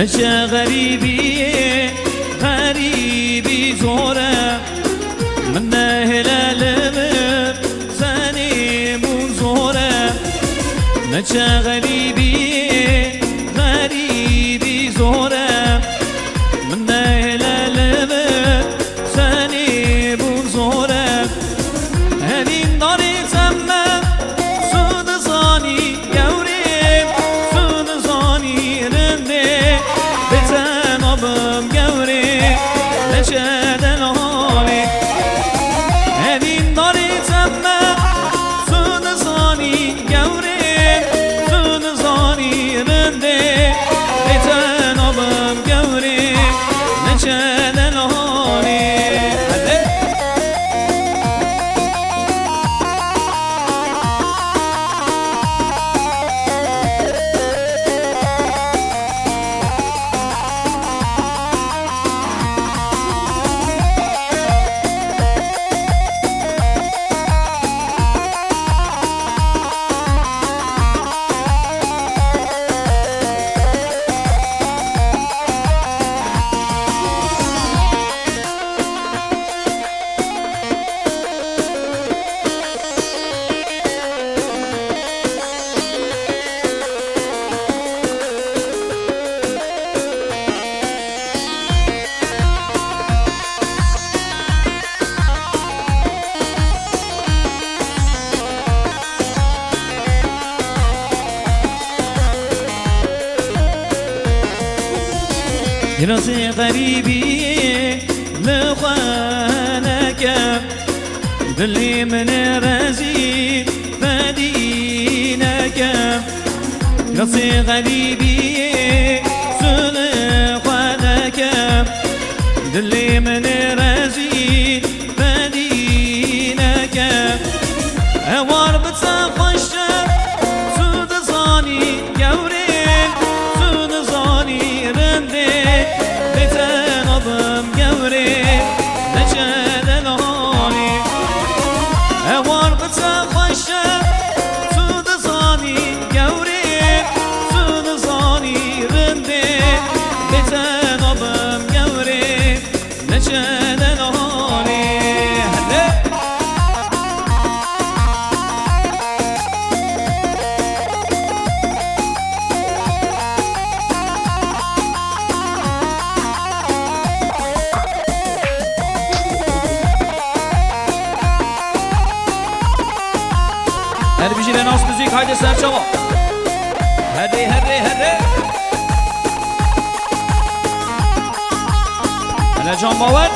نچه غریبی غریبی زوره من نه هلالم زنی مون زوره نچه غریبی غریبی زوره من نه هلالم زنی مون زوره هنین داری زمه سود زانی گوریم سود زانی رنده بتن آبم گوریم نچه دلانی هنین داری زمه سود زانی گوریم سود زانی رنده بتن آبم گوریم نچه دلانی راسي غريبي لخوانك دلي من رازي فدينك راسي غريبي لخوانك دلي من رازي فدينك اوار بتسافش سود زاني يورين سود زاني رندي هر بیشی لناس موزیک haydi سرچما هره هره هره هلا جان باور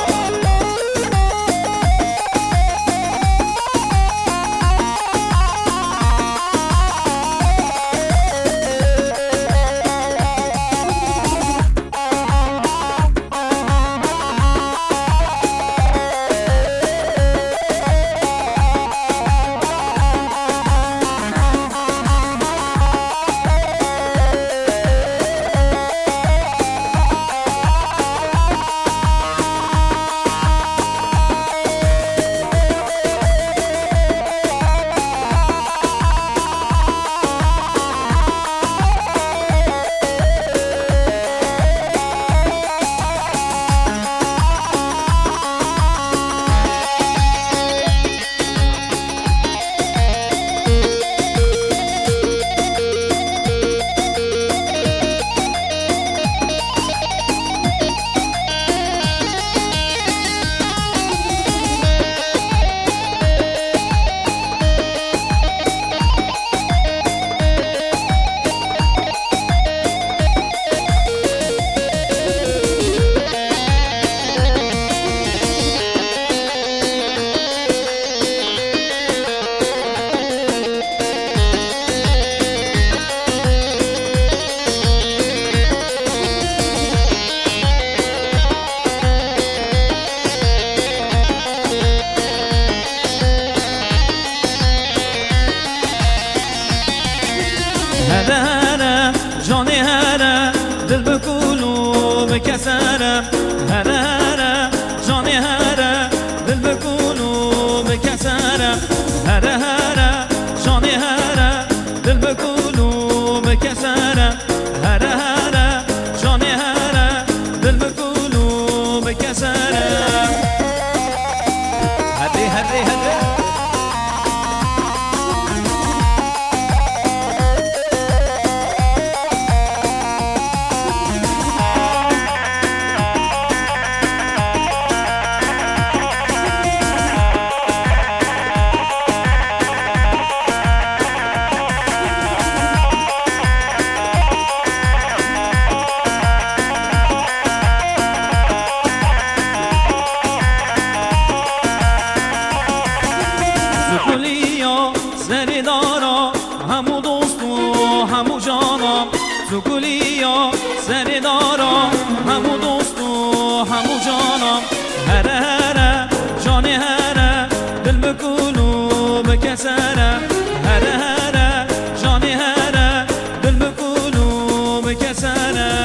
هره جانی هره دل بکولو بکسره هره جانی هره دل بکولو بکسره هره جانی هره دل بکولو بکسره هره جانی هره هره هره زکولیا سری دارا همو دوست و همو جانا زکولیا سری دارا همو دوست و همو جانا هره هره جان هره دل بکولو بکسره هره هره جان هره دل بکولو بکسره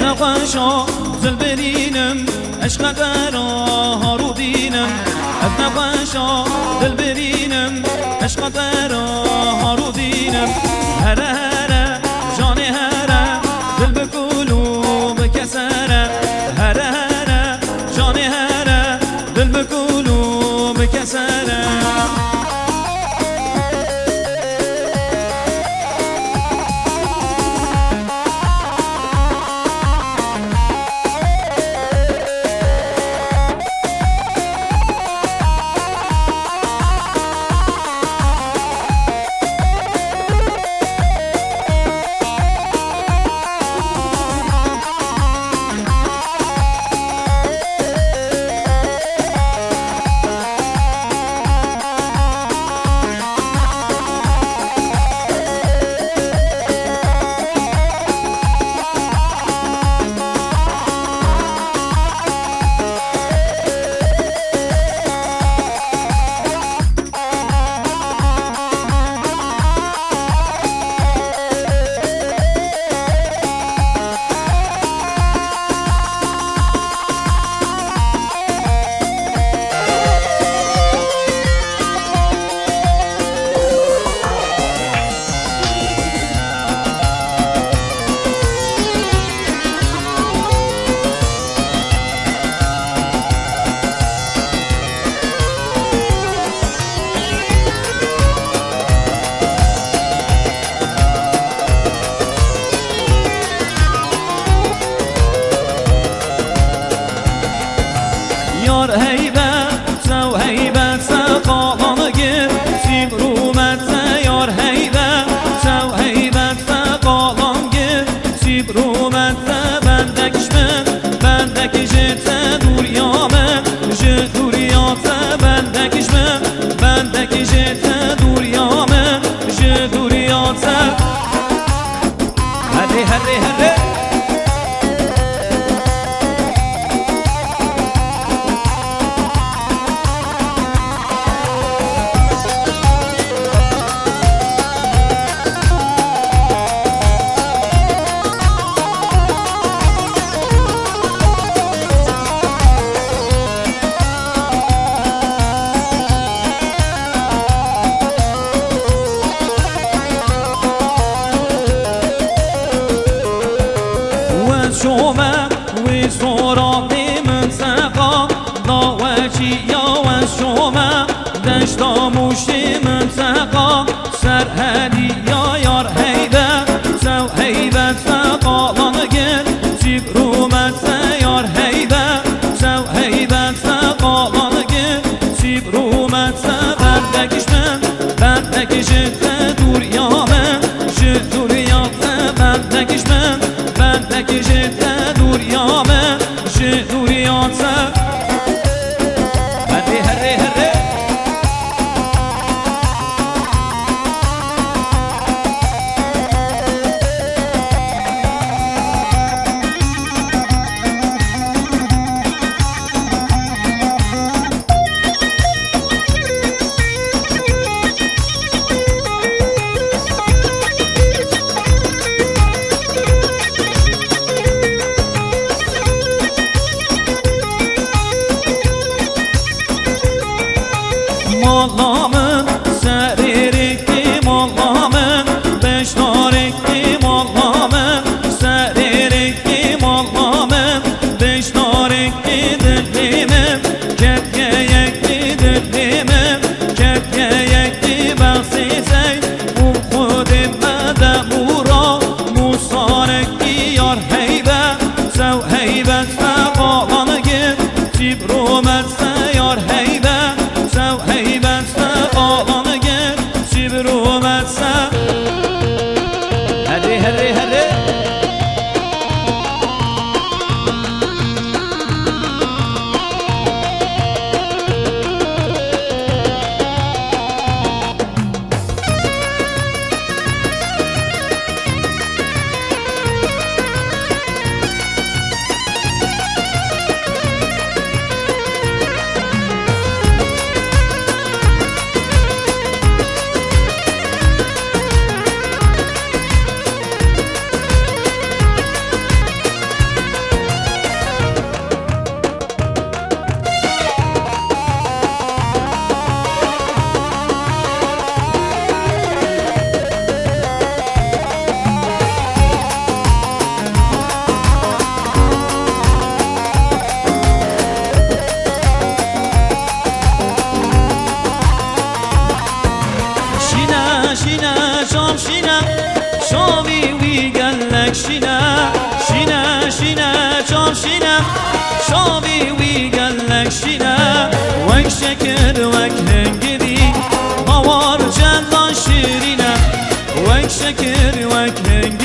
نقاشا زل برینم عشق قرا هارو دینم از نقاشا دل برینم عشق قرا هارو دینم هره هره جان هره دل بکولو بکسره هره هره جان هره دل بکولو بکسره یار هیبت سو هیبت سقالان گیر سیم رومت یار هیبت سو هیبت سقالان گیر سیم رومت بندکش من بندکش دوریامه دوریات بندکش من بندکش دوریامه دوریات هره هره هره شومه وی سورانی منطقه داوچی یا و شومه دشتا موشی منطقه سرحدی یا یار هیده سو هیبت فقالان گر سیب رومت یار هیده سو هیبت فقالان گر سیب رومت بردکش من بردکش دوریامه دوریات بردکش من بردکش دوریامه دوریات هره هره هره شینه شینه چام شینه شاوی وی گلک شینه وک شکر وک هنگری هوار جندان شیرینه وک شکر وک هنگری